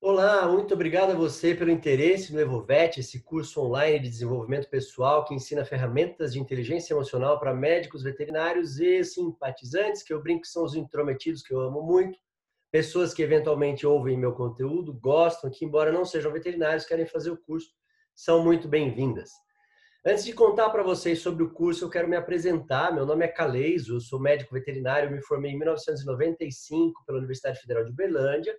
Olá, muito obrigado a você pelo interesse no Evovet, esse curso online de desenvolvimento pessoal que ensina ferramentas de inteligência emocional para médicos, veterinários e simpatizantes, que eu brinco que são os intrometidos, que eu amo muito, pessoas que eventualmente ouvem meu conteúdo, gostam, que embora não sejam veterinários, querem fazer o curso, são muito bem-vindas. Antes de contar para vocês sobre o curso, eu quero me apresentar. Meu nome é Caleison, eu sou médico veterinário, me formei em 1995 pela Universidade Federal de Uberlândia,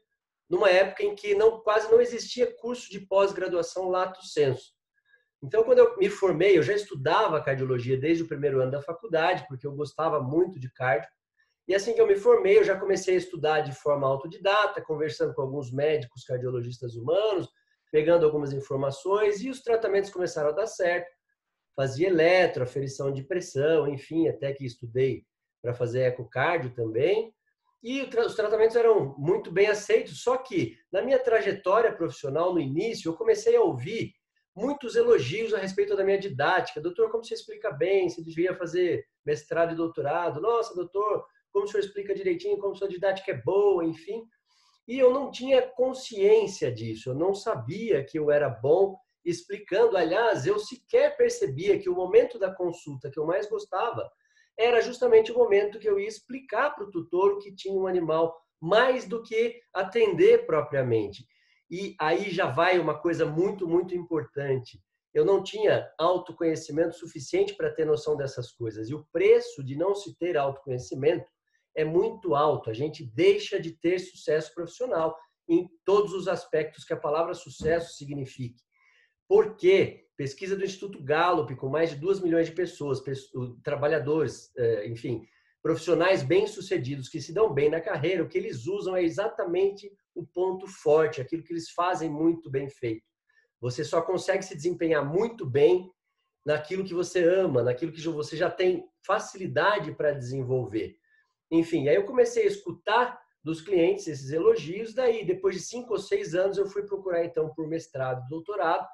numa época em que quase não existia curso de pós-graduação lato sensu. Então, quando eu me formei, eu já estudava cardiologia desde o primeiro ano da faculdade, porque eu gostava muito de cardio. E assim que eu me formei, eu já comecei a estudar de forma autodidata, conversando com alguns médicos cardiologistas humanos, pegando algumas informações, e os tratamentos começaram a dar certo. Fazia eletro, aferição de pressão, enfim, até que estudei para fazer ecocardio também. E os tratamentos eram muito bem aceitos, só que na minha trajetória profissional, no início, eu comecei a ouvir muitos elogios a respeito da minha didática. Doutor, como você explica bem? Você devia fazer mestrado e doutorado. Nossa, doutor, como o senhor explica direitinho, como sua didática é boa, enfim. E eu não tinha consciência disso, eu não sabia que eu era bom explicando. Aliás, eu sequer percebia que o momento da consulta que eu mais gostava era justamente o momento que eu ia explicar para o tutor o que tinha um animal, mais do que atender propriamente. E aí já vai uma coisa muito, muito importante. Eu não tinha autoconhecimento suficiente para ter noção dessas coisas. E o preço de não se ter autoconhecimento é muito alto. A gente deixa de ter sucesso profissional em todos os aspectos que a palavra sucesso signifique. Por quê? Pesquisa do Instituto Gallup, com mais de 2 milhões de pessoas, trabalhadores, enfim, profissionais bem-sucedidos que se dão bem na carreira, o que eles usam é exatamente o ponto forte, aquilo que eles fazem muito bem feito. Você só consegue se desempenhar muito bem naquilo que você ama, naquilo que você já tem facilidade para desenvolver. Enfim, aí eu comecei a escutar dos clientes esses elogios, daí depois de 5 ou 6 anos eu fui procurar então por mestrado, doutorado,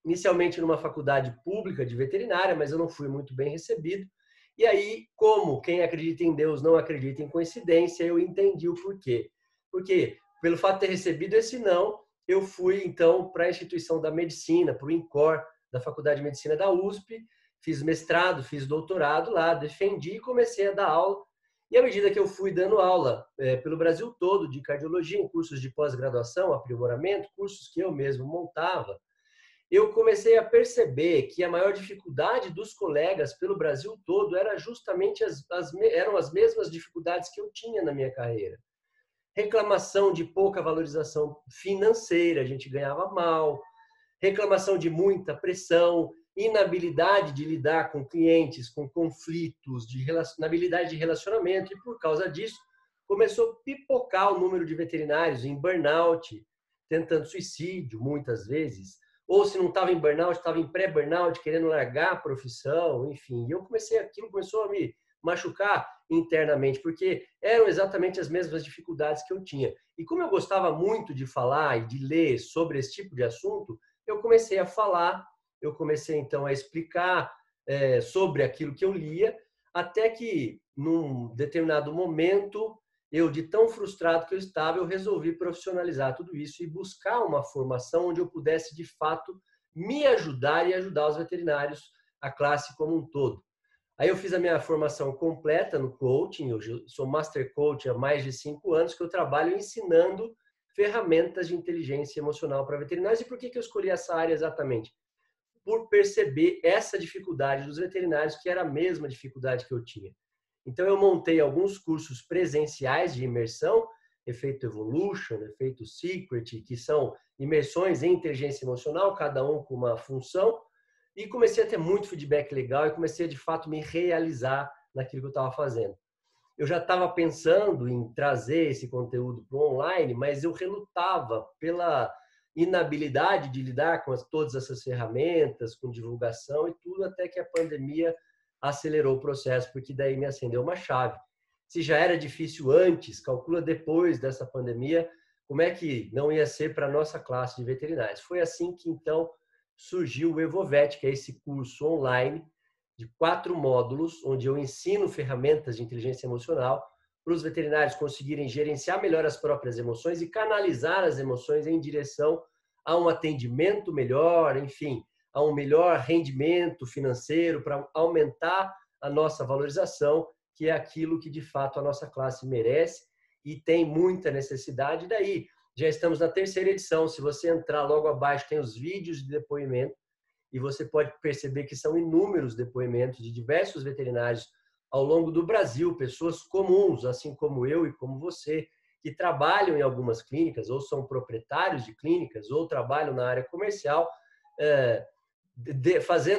inicialmente numa faculdade pública de veterinária, mas eu não fui muito bem recebido. E aí, como quem acredita em Deus não acredita em coincidência, eu entendi o porquê. Porque, pelo fato de ter recebido esse não, eu fui então para a instituição da medicina, para o INCOR, da Faculdade de Medicina da USP, fiz mestrado, fiz doutorado lá, defendi e comecei a dar aula. E à medida que eu fui dando aula pelo Brasil todo de cardiologia, em cursos de pós-graduação, aprimoramento, cursos que eu mesmo montava, eu comecei a perceber que a maior dificuldade dos colegas pelo Brasil todo era justamente eram as mesmas dificuldades que eu tinha na minha carreira. Reclamação de pouca valorização financeira, a gente ganhava mal, reclamação de muita pressão, inabilidade de lidar com clientes, com conflitos, inabilidade de relacionamento, e por causa disso começou a pipocar o número de veterinários em burnout, tentando suicídio muitas vezes, ou se não estava em burnout, estava em pré-burnout, querendo largar a profissão, enfim. E eu comecei, aquilo começou a me machucar internamente, porque eram exatamente as mesmas dificuldades que eu tinha. E como eu gostava muito de falar e de ler sobre esse tipo de assunto, eu comecei a falar, eu comecei então a explicar sobre aquilo que eu lia, até que num determinado momento, eu de tão frustrado que eu estava, eu resolvi profissionalizar tudo isso e buscar uma formação onde eu pudesse de fato me ajudar e ajudar os veterinários, a classe como um todo. Aí eu fiz a minha formação completa no coaching, eu sou Master Coach há mais de 5 anos, que eu trabalho ensinando ferramentas de inteligência emocional para veterinários. E por que eu escolhi essa área exatamente? Por perceber essa dificuldade dos veterinários, que era a mesma dificuldade que eu tinha. Então eu montei alguns cursos presenciais de imersão, Efeito Evolution, Efeito Secret, que são imersões em inteligência emocional, cada um com uma função, e comecei a ter muito feedback legal e comecei a, de fato, me realizar naquilo que eu estava fazendo. Eu já estava pensando em trazer esse conteúdo para o online, mas eu relutava pela inabilidade de lidar com todas essas ferramentas, com divulgação e tudo, até que a pandemia acelerou o processo, porque daí me acendeu uma chave. Se já era difícil antes, calcula depois dessa pandemia, como é que não ia ser para a nossa classe de veterinários. Foi assim que, então, surgiu o Evovet, que é esse curso online de 4 módulos, onde eu ensino ferramentas de inteligência emocional para os veterinários conseguirem gerenciar melhor as próprias emoções e canalizar as emoções em direção a um atendimento melhor, enfim, a um melhor rendimento financeiro, para aumentar a nossa valorização, que é aquilo que de fato a nossa classe merece e tem muita necessidade. Daí, já estamos na terceira edição. Se você entrar logo abaixo, tem os vídeos de depoimento e você pode perceber que são inúmeros depoimentos de diversos veterinários ao longo do Brasil, pessoas comuns, assim como eu e como você, que trabalham em algumas clínicas, ou são proprietários de clínicas, ou trabalham na área comercial,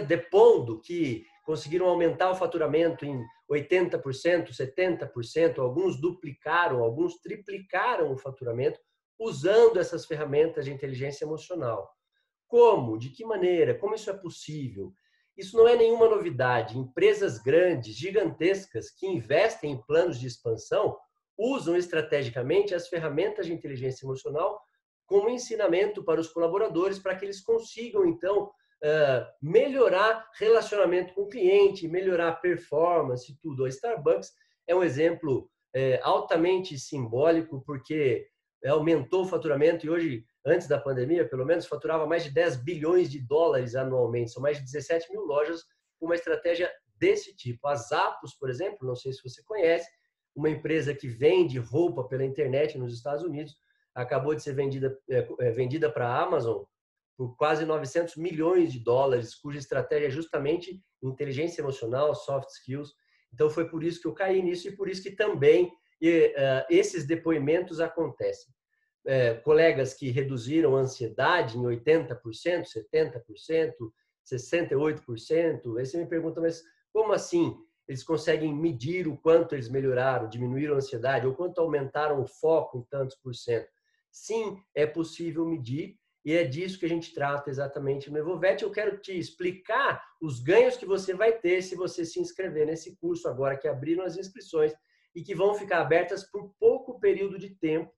depondo que conseguiram aumentar o faturamento em 80%, 70%, alguns duplicaram, alguns triplicaram o faturamento usando essas ferramentas de inteligência emocional. Como? De que maneira? Como isso é possível? Isso não é nenhuma novidade. Empresas grandes, gigantescas, que investem em planos de expansão, usam estrategicamente as ferramentas de inteligência emocional como ensinamento para os colaboradores, para que eles consigam, então, melhorar relacionamento com o cliente, melhorar performance e tudo. A Starbucks é um exemplo altamente simbólico, porque aumentou o faturamento e hoje, antes da pandemia, pelo menos, faturava mais de 10 bilhões de dólares anualmente. São mais de 17 mil lojas com uma estratégia desse tipo. A Zappos, por exemplo, não sei se você conhece, uma empresa que vende roupa pela internet nos Estados Unidos, acabou de ser vendida para a Amazon por quase 900 milhões de dólares, cuja estratégia é justamente inteligência emocional, soft skills. Então, foi por isso que eu caí nisso e por isso que também esses depoimentos acontecem. Colegas que reduziram a ansiedade em 80%, 70%, 68%. Aí você me pergunta, mas como assim eles conseguem medir o quanto eles melhoraram, diminuíram a ansiedade, ou quanto aumentaram o foco em tantos por cento? Sim, é possível medir, e é disso que a gente trata exatamente no Evovet. Eu quero te explicar os ganhos que você vai ter se você se inscrever nesse curso agora que abriram as inscrições e que vão ficar abertas por pouco período de tempo,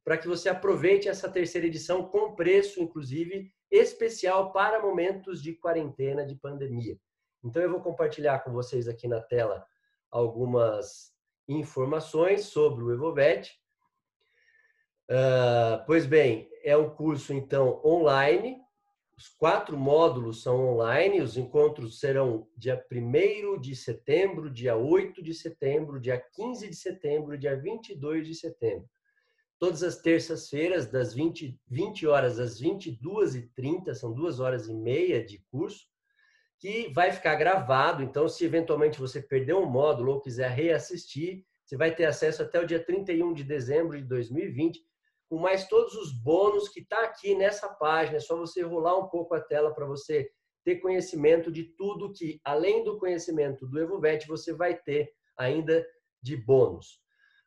para que você aproveite essa terceira edição com preço, inclusive, especial para momentos de quarentena, de pandemia. Então, eu vou compartilhar com vocês aqui na tela algumas informações sobre o Evovet. Pois bem, é um curso, então, online. Os 4 módulos são online. Os encontros serão dia 1º de setembro, dia 8 de setembro, dia 15 de setembro e dia 22 de setembro. Todas as terças-feiras, das 20 horas às 22h30, são 2 horas e meia de curso, que vai ficar gravado. Então, se eventualmente você perdeu um módulo ou quiser reassistir, você vai ter acesso até o dia 31 de dezembro de 2020, com mais todos os bônus que está aqui nessa página. É só você rolar um pouco a tela para você ter conhecimento de tudo que, além do conhecimento do Evovet, você vai ter ainda de bônus.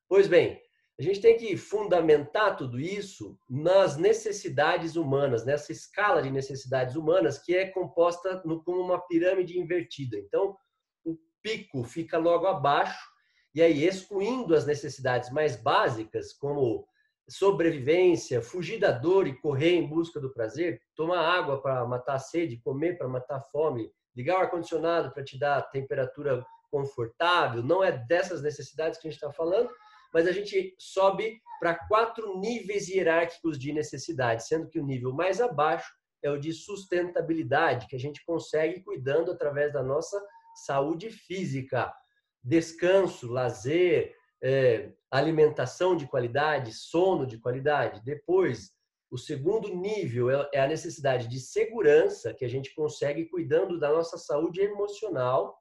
Pois bem, a gente tem que fundamentar tudo isso nas necessidades humanas, nessa escala de necessidades humanas que é composta como uma pirâmide invertida. Então, o pico fica logo abaixo, e aí, excluindo as necessidades mais básicas, como sobrevivência, fugir da dor e correr em busca do prazer, tomar água para matar a sede, comer para matar a fome, ligar o ar-condicionado para te dar temperatura confortável, não é dessas necessidades que a gente está falando, mas a gente sobe para 4 níveis hierárquicos de necessidade, sendo que o nível mais abaixo é o de sustentabilidade, que a gente consegue cuidando através da nossa saúde física, descanso, lazer, alimentação de qualidade, sono de qualidade. Depois, o segundo nível é a necessidade de segurança, que a gente consegue cuidando da nossa saúde emocional.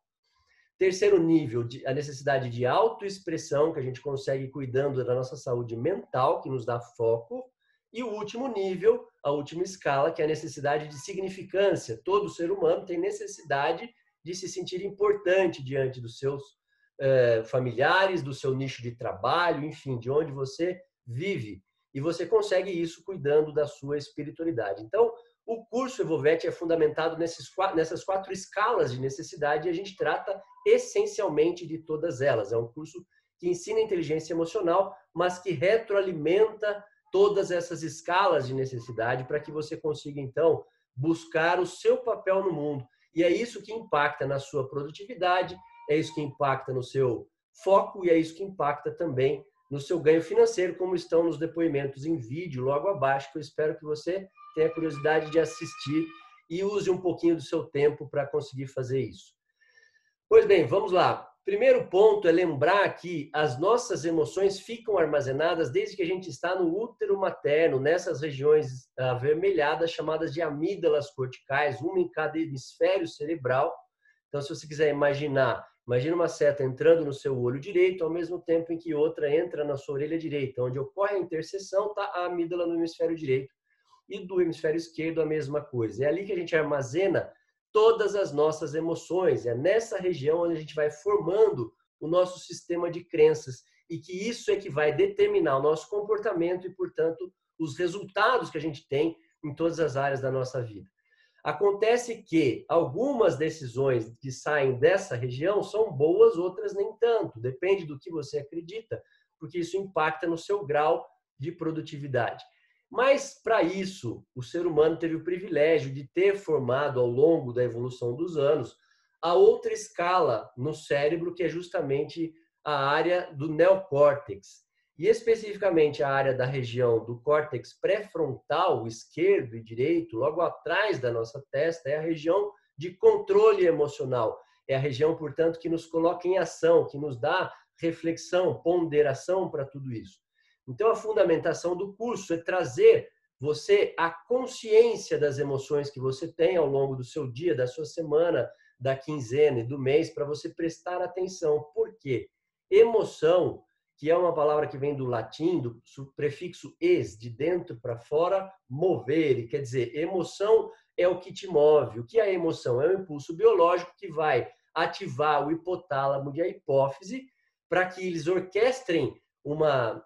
Terceiro nível, a necessidade de autoexpressão, que a gente consegue cuidando da nossa saúde mental, que nos dá foco. E o último nível, a última escala, que é a necessidade de significância. Todo ser humano tem necessidade de se sentir importante diante dos seus familiares, do seu nicho de trabalho, enfim, de onde você vive. E você consegue isso cuidando da sua espiritualidade. Então, o curso Evovet é fundamentado nessas 4 escalas de necessidade e a gente trata essencialmente de todas elas. É um curso que ensina inteligência emocional, mas que retroalimenta todas essas escalas de necessidade para que você consiga, então, buscar o seu papel no mundo. E é isso que impacta na sua produtividade, é isso que impacta no seu foco, e é isso que impacta também no seu ganho financeiro, como estão nos depoimentos em vídeo logo abaixo, que eu espero que você tenha curiosidade de assistir e use um pouquinho do seu tempo para conseguir fazer isso. Pois bem, vamos lá. Primeiro ponto é lembrar que as nossas emoções ficam armazenadas desde que a gente está no útero materno, nessas regiões avermelhadas chamadas de amígdalas corticais, uma em cada hemisfério cerebral. Então, se você quiser imagina uma seta entrando no seu olho direito, ao mesmo tempo em que outra entra na sua orelha direita. Onde ocorre a interseção está a amígdala no hemisfério direito e do hemisfério esquerdo a mesma coisa. É ali que a gente armazena todas as nossas emoções. É nessa região onde a gente vai formando o nosso sistema de crenças e que isso é que vai determinar o nosso comportamento e, portanto, os resultados que a gente tem em todas as áreas da nossa vida. Acontece que algumas decisões que saem dessa região são boas, outras nem tanto. Depende do que você acredita, porque isso impacta no seu grau de produtividade. Mas, para isso, o ser humano teve o privilégio de ter formado, ao longo da evolução dos anos, a outra escala no cérebro, que é justamente a área do neocórtex. E, especificamente, a área da região do córtex pré-frontal, esquerdo e direito, logo atrás da nossa testa, é a região de controle emocional. É a região, portanto, que nos coloca em ação, que nos dá reflexão, ponderação para tudo isso. Então, a fundamentação do curso é trazer você a consciência das emoções que você tem ao longo do seu dia, da sua semana, da quinzena e do mês, para você prestar atenção. Por quê? Emoção, que é uma palavra que vem do latim, do prefixo es, de dentro para fora, mover, e quer dizer, emoção é o que te move. O que é a emoção? É um impulso biológico que vai ativar o hipotálamo e a hipófise para que eles orquestrem uma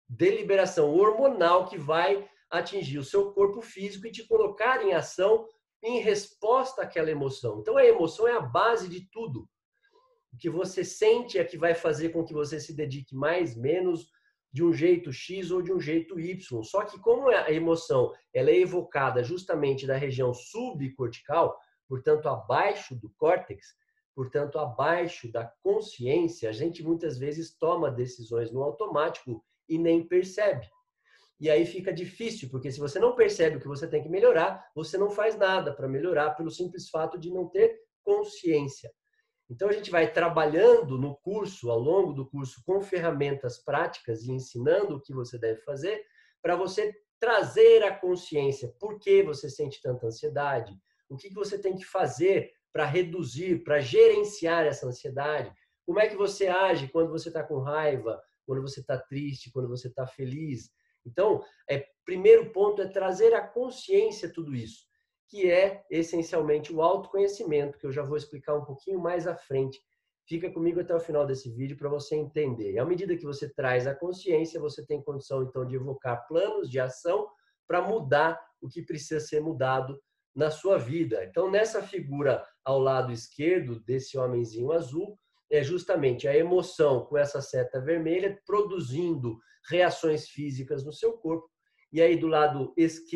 deliberação hormonal que vai atingir o seu corpo físico e te colocar em ação em resposta àquela emoção. Então, a emoção é a base de tudo. O que você sente é que vai fazer com que você se dedique mais, menos, de um jeito X ou de um jeito Y. Só que como a emoção ela é evocada justamente da região subcortical, portanto, abaixo do córtex, portanto, abaixo da consciência, a gente muitas vezes toma decisões no automático e nem percebe. E aí fica difícil, porque se você não percebe o que você tem que melhorar, você não faz nada para melhorar pelo simples fato de não ter consciência. Então, a gente vai trabalhando no curso, ao longo do curso, com ferramentas práticas e ensinando o que você deve fazer para você trazer a consciência. Por que você sente tanta ansiedade? O que você tem que fazer para reduzir, para gerenciar essa ansiedade? Como é que você age quando você está com raiva, quando você está triste, quando você está feliz? Então, primeiro ponto é trazer à consciência tudo isso, que é essencialmente o autoconhecimento, que eu já vou explicar um pouquinho mais à frente. Fica comigo até o final desse vídeo para você entender. E à medida que você traz a consciência, você tem condição, então, de evocar planos de ação para mudar o que precisa ser mudado na sua vida. Então, nessa figura ao lado esquerdo desse homenzinho azul, é justamente a emoção com essa seta vermelha produzindo reações físicas no seu corpo. E aí, do lado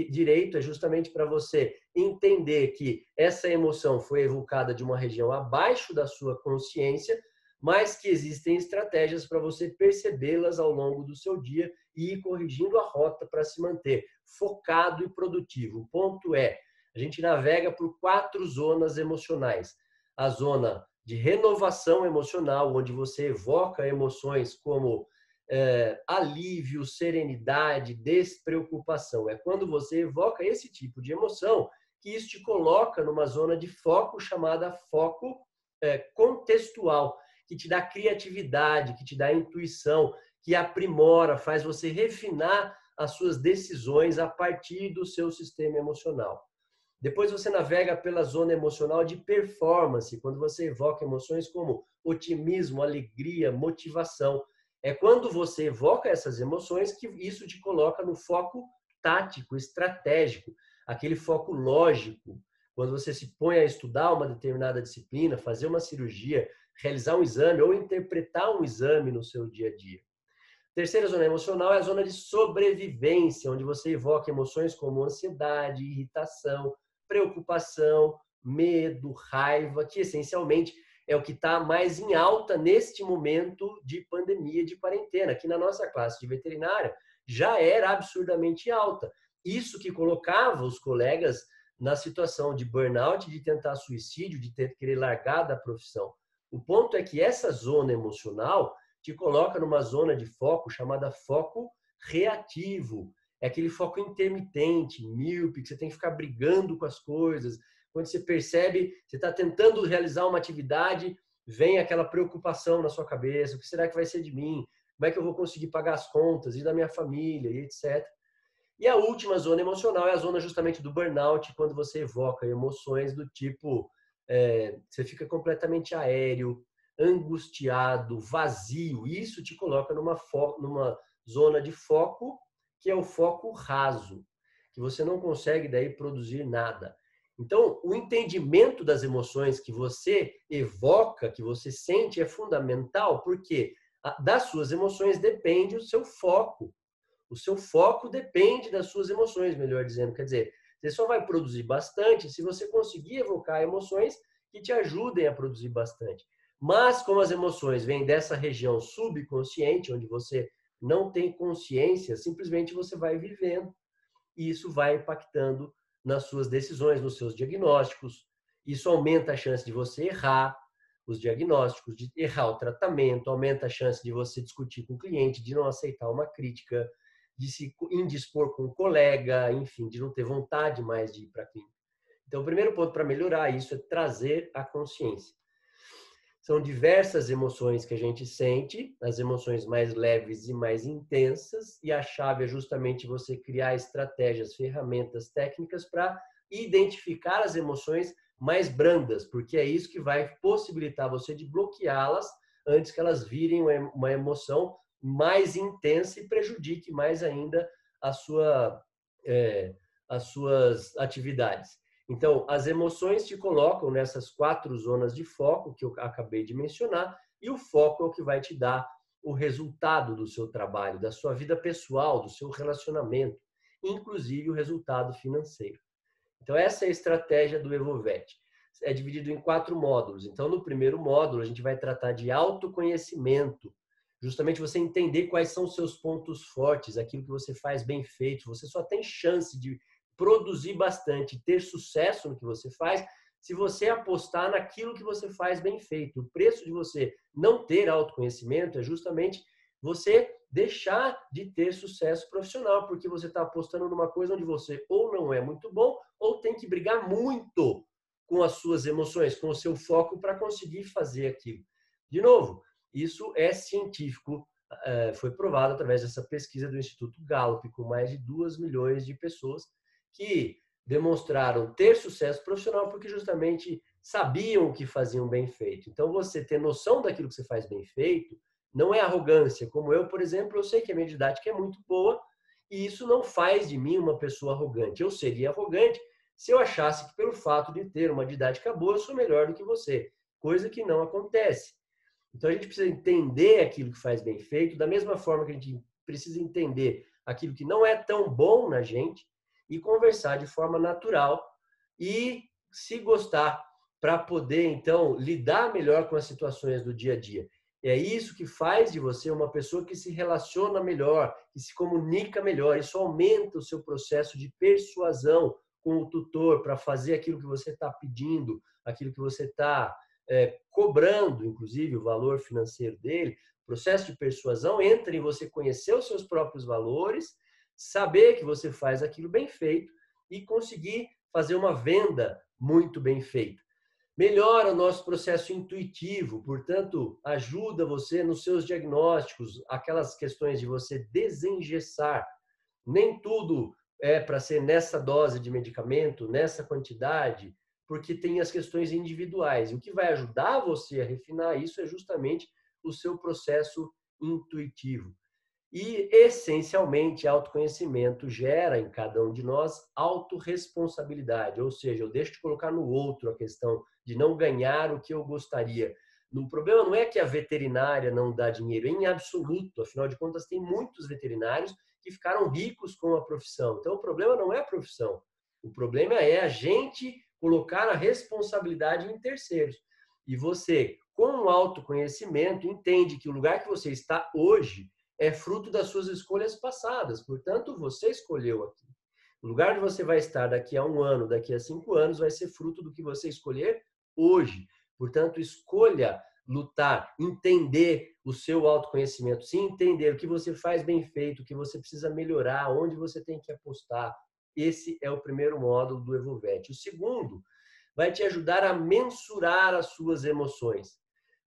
direito, é justamente para você entender que essa emoção foi evocada de uma região abaixo da sua consciência, mas que existem estratégias para você percebê-las ao longo do seu dia e ir corrigindo a rota para se manter focado e produtivo. O ponto é, a gente navega por 4 zonas emocionais. A zona de renovação emocional, onde você evoca emoções como alívio, serenidade, despreocupação. É quando você evoca esse tipo de emoção que isso te coloca numa zona de foco chamada foco contextual, que te dá criatividade, que te dá intuição, que aprimora, faz você refinar as suas decisões a partir do seu sistema emocional. Depois você navega pela zona emocional de performance, quando você evoca emoções como otimismo, alegria, motivação. É quando você evoca essas emoções que isso te coloca no foco tático, estratégico, aquele foco lógico. Quando você se põe a estudar uma determinada disciplina, fazer uma cirurgia, realizar um exame ou interpretar um exame no seu dia a dia. Terceira zona emocional é a zona de sobrevivência, onde você evoca emoções como ansiedade, irritação, preocupação, medo, raiva, que essencialmente é o que está mais em alta neste momento de pandemia, de quarentena. Aqui na nossa classe de veterinária já era absurdamente alta. Isso que colocava os colegas na situação de burnout, de tentar suicídio, de querer largar da profissão. O ponto é que essa zona emocional te coloca numa zona de foco chamada foco reativo. É aquele foco intermitente, míope, que você tem que ficar brigando com as coisas. Quando você percebe, você está tentando realizar uma atividade, vem aquela preocupação na sua cabeça: o que será que vai ser de mim? Como é que eu vou conseguir pagar as contas e da minha família, e etc. E a última zona emocional é a zona justamente do burnout, quando você evoca emoções do tipo, você fica completamente aéreo, angustiado, vazio. Isso te coloca numa zona de foco, que é o foco raso, que você não consegue daí produzir nada. Então, o entendimento das emoções que você evoca, que você sente, é fundamental, porque das suas emoções depende o seu foco. O seu foco depende das suas emoções, melhor dizendo. Quer dizer, você só vai produzir bastante se você conseguir evocar emoções que te ajudem a produzir bastante. Mas, como as emoções vêm dessa região subconsciente, onde você não tem consciência, simplesmente você vai vivendo. E isso vai impactando nas suas decisões, nos seus diagnósticos. Isso aumenta a chance de você errar os diagnósticos, de errar o tratamento, aumenta a chance de você discutir com o cliente, de não aceitar uma crítica, de se indispor com um colega, enfim, de não ter vontade mais de ir para a clínica. Então, o primeiro ponto para melhorar isso é trazer a consciência. São diversas emoções que a gente sente, as emoções mais leves e mais intensas, e a chave é justamente você criar estratégias, ferramentas, técnicas para identificar as emoções mais brandas, porque é isso que vai possibilitar você de bloqueá-las antes que elas virem uma emoção mais intensa e prejudique mais ainda a as suas atividades. Então, as emoções te colocam nessas 4 zonas de foco que eu acabei de mencionar, e o foco é o que vai te dar o resultado do seu trabalho, da sua vida pessoal, do seu relacionamento, inclusive o resultado financeiro. Então, essa é a estratégia do Evovet. É dividido em 4 módulos. Então, no primeiro módulo, a gente vai tratar de autoconhecimento, justamente você entender quais são os seus pontos fortes, aquilo que você faz bem feito. Você só tem chance de produzir bastante, ter sucesso no que você faz, se você apostar naquilo que você faz bem feito. O preço de você não ter autoconhecimento é justamente você deixar de ter sucesso profissional, porque você está apostando numa coisa onde você ou não é muito bom, ou tem que brigar muito com as suas emoções, com o seu foco para conseguir fazer aquilo. De novo, isso é científico, foi provado através dessa pesquisa do Instituto Gallup, com mais de 2 milhões de pessoas que demonstraram ter sucesso profissional porque justamente sabiam o que faziam bem feito. Então, você ter noção daquilo que você faz bem feito não é arrogância. Como eu, por exemplo, eu sei que a minha didática é muito boa e isso não faz de mim uma pessoa arrogante. Eu seria arrogante se eu achasse que pelo fato de ter uma didática boa, eu sou melhor do que você, coisa que não acontece. Então, a gente precisa entender aquilo que faz bem feito, da mesma forma que a gente precisa entender aquilo que não é tão bom na gente, e conversar de forma natural e se gostar, para poder, então, lidar melhor com as situações do dia a dia. É isso que faz de você uma pessoa que se relaciona melhor, que se comunica melhor. Isso aumenta o seu processo de persuasão com o tutor para fazer aquilo que você está pedindo, aquilo que você está cobrando, inclusive, o valor financeiro dele. O processo de persuasão entra em você conhecer os seus próprios valores, saber que você faz aquilo bem feito e conseguir fazer uma venda muito bem feita. Melhora o nosso processo intuitivo, portanto, ajuda você nos seus diagnósticos, aquelas questões de você desengessar. Nem tudo é para ser nessa dose de medicamento, nessa quantidade, porque tem as questões individuais. E o que vai ajudar você a refinar isso é justamente o seu processo intuitivo. E, essencialmente, autoconhecimento gera em cada um de nós autorresponsabilidade, ou seja, eu deixo de colocar no outro a questão de não ganhar o que eu gostaria. O problema não é que a veterinária não dá dinheiro, em absoluto, afinal de contas, tem muitos veterinários que ficaram ricos com a profissão. Então, o problema não é a profissão, o problema é a gente colocar a responsabilidade em terceiros. E você, com o autoconhecimento, entende que o lugar que você está hoje é fruto das suas escolhas passadas. Portanto, você escolheu aqui. O lugar onde você vai estar daqui a 1 ano, daqui a 5 anos, vai ser fruto do que você escolher hoje. Portanto, escolha lutar, entender o seu autoconhecimento, sim, entender o que você faz bem feito, o que você precisa melhorar, onde você tem que apostar. Esse é o primeiro módulo do Evolvete. O segundo vai te ajudar a mensurar as suas emoções.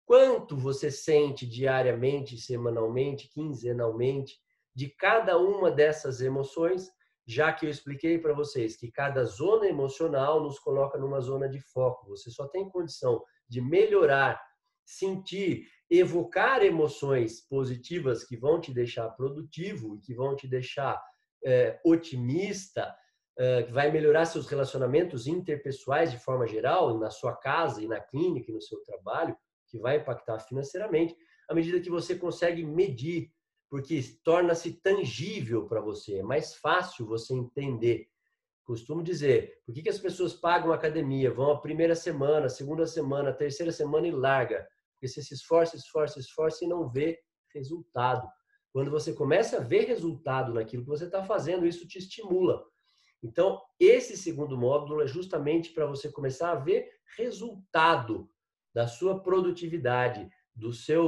Quanto você sente diariamente, semanalmente, quinzenalmente, de cada uma dessas emoções, já que eu expliquei para vocês que cada zona emocional nos coloca numa zona de foco. Você só tem condição de melhorar, sentir, evocar emoções positivas que vão te deixar produtivo e que vão te deixar otimista, que vai melhorar seus relacionamentos interpessoais de forma geral, na sua casa e na clínica e no seu trabalho, que vai impactar financeiramente, à medida que você consegue medir, porque torna-se tangível para você, é mais fácil você entender. Costumo dizer, por que as pessoas pagam academia, vão a primeira semana, a segunda semana, a terceira semana e larga? Porque você se esforça, esforça, esforça e não vê resultado. Quando você começa a ver resultado naquilo que você está fazendo, isso te estimula. Então, esse segundo módulo é justamente para você começar a ver resultado da sua produtividade,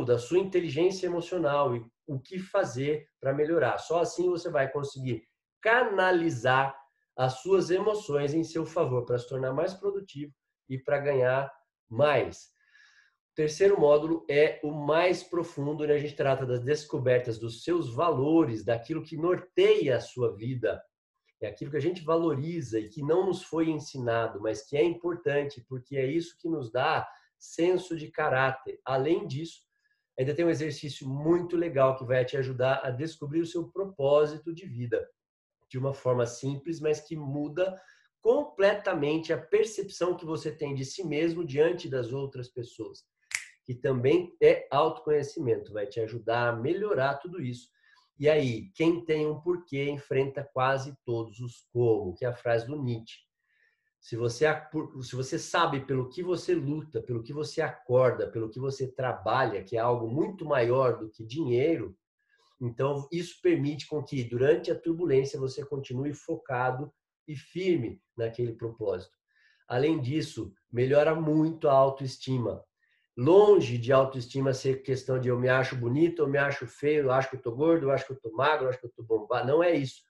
da sua inteligência emocional e o que fazer para melhorar. Só assim você vai conseguir canalizar as suas emoções em seu favor para se tornar mais produtivo e para ganhar mais. O terceiro módulo é o mais profundo, onde a gente trata das descobertas dos seus valores, daquilo que norteia a sua vida. É aquilo que a gente valoriza e que não nos foi ensinado, mas que é importante, porque é isso que nos dá senso de caráter. Além disso, ainda tem um exercício muito legal que vai te ajudar a descobrir o seu propósito de vida, de uma forma simples, mas que muda completamente a percepção que você tem de si mesmo diante das outras pessoas, que também é autoconhecimento, vai te ajudar a melhorar tudo isso. E aí, quem tem um porquê enfrenta quase todos os como, que é a frase do Nietzsche. Se você sabe pelo que você luta, pelo que você acorda, pelo que você trabalha, que é algo muito maior do que dinheiro, então isso permite com que durante a turbulência você continue focado e firme naquele propósito. Além disso, melhora muito a autoestima. Longe de autoestima ser questão de eu me acho bonito, eu me acho feio, eu acho que eu tô gordo, eu acho que eu tô magro, eu acho que eu tô bombado. Não é isso.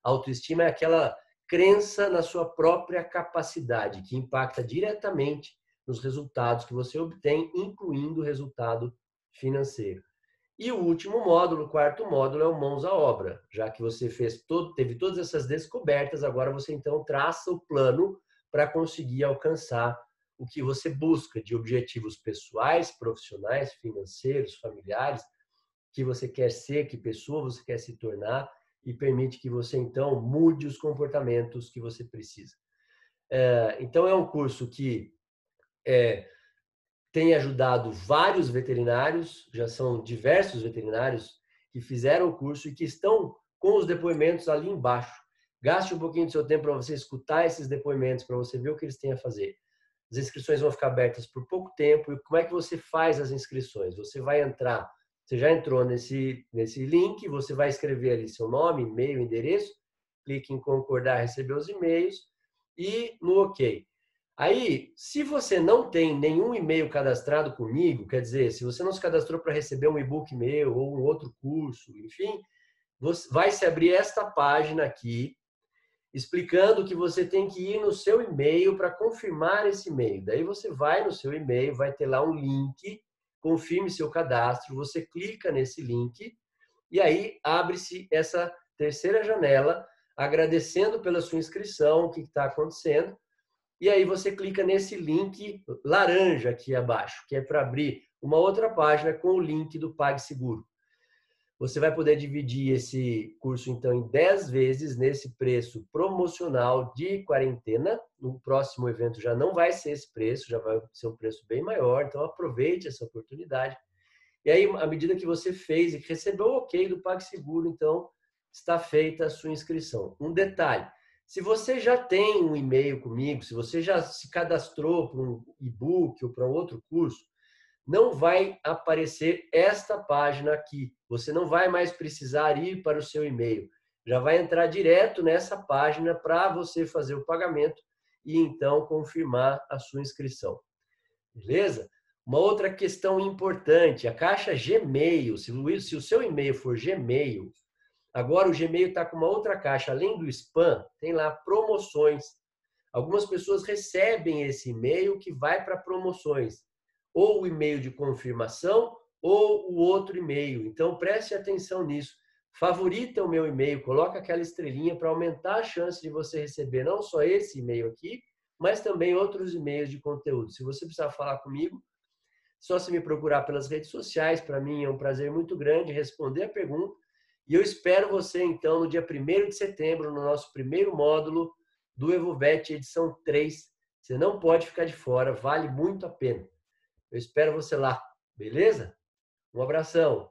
Autoestima é aquela crença na sua própria capacidade, que impacta diretamente nos resultados que você obtém, incluindo o resultado financeiro. E o último módulo, o quarto módulo, é o mãos à obra. Já que você teve todas essas descobertas, agora você então traça o plano para conseguir alcançar o que você busca de objetivos pessoais, profissionais, financeiros, familiares, que você quer ser, que pessoa você quer se tornar, e permite que você então mude os comportamentos que você precisa. Então é um curso que tem ajudado vários veterinários, já são diversos veterinários que fizeram o curso e que estão com os depoimentos ali embaixo. Gaste um pouquinho do seu tempo para você escutar esses depoimentos, para você ver o que eles têm a fazer. As inscrições vão ficar abertas por pouco tempo. E como é que você faz as inscrições? Você vai entrar, você já entrou nesse link, você vai escrever ali seu nome, e-mail, endereço, clique em concordar, receber os e-mails e no OK. Aí, se você não tem nenhum e-mail cadastrado comigo, quer dizer, se você não se cadastrou para receber um e-book meu ou um outro curso, enfim, vai se abrir esta página aqui, explicando que você tem que ir no seu e-mail para confirmar esse e-mail. Daí você vai no seu e-mail, vai ter lá um link, confirme seu cadastro, você clica nesse link e aí abre-se essa terceira janela, agradecendo pela sua inscrição, o que está acontecendo. E aí você clica nesse link laranja aqui abaixo, que é para abrir uma outra página com o link do PagSeguro. Você vai poder dividir esse curso, então, em 10 vezes nesse preço promocional de quarentena. No próximo evento já não vai ser esse preço, já vai ser um preço bem maior. Então, aproveite essa oportunidade. E aí, à medida que você fez e que recebeu o OK do PagSeguro, então, está feita a sua inscrição. Um detalhe, Se você já tem um e-mail comigo, se você já se cadastrou para um e-book ou para um outro curso, não vai aparecer esta página aqui. Você não vai mais precisar ir para o seu e-mail. Já vai entrar direto nessa página para você fazer o pagamento e então confirmar a sua inscrição. Beleza? Uma outra questão importante, a caixa Gmail, se o seu e-mail for Gmail, agora o Gmail está com uma outra caixa, além do spam, tem lá promoções. Algumas pessoas recebem esse e-mail que vai para promoções, ou o e-mail de confirmação ou o outro e-mail. Então preste atenção nisso. Favorita o meu e-mail, coloca aquela estrelinha para aumentar a chance de você receber não só esse e-mail aqui, mas também outros e-mails de conteúdo. Se você precisar falar comigo, só se me procurar pelas redes sociais. Para mim é um prazer muito grande responder a pergunta. E eu espero você, então, no dia 1º de setembro, no nosso primeiro módulo do EvoVet, edição 3. Você não pode ficar de fora, vale muito a pena. Eu espero você lá, beleza? Um abração.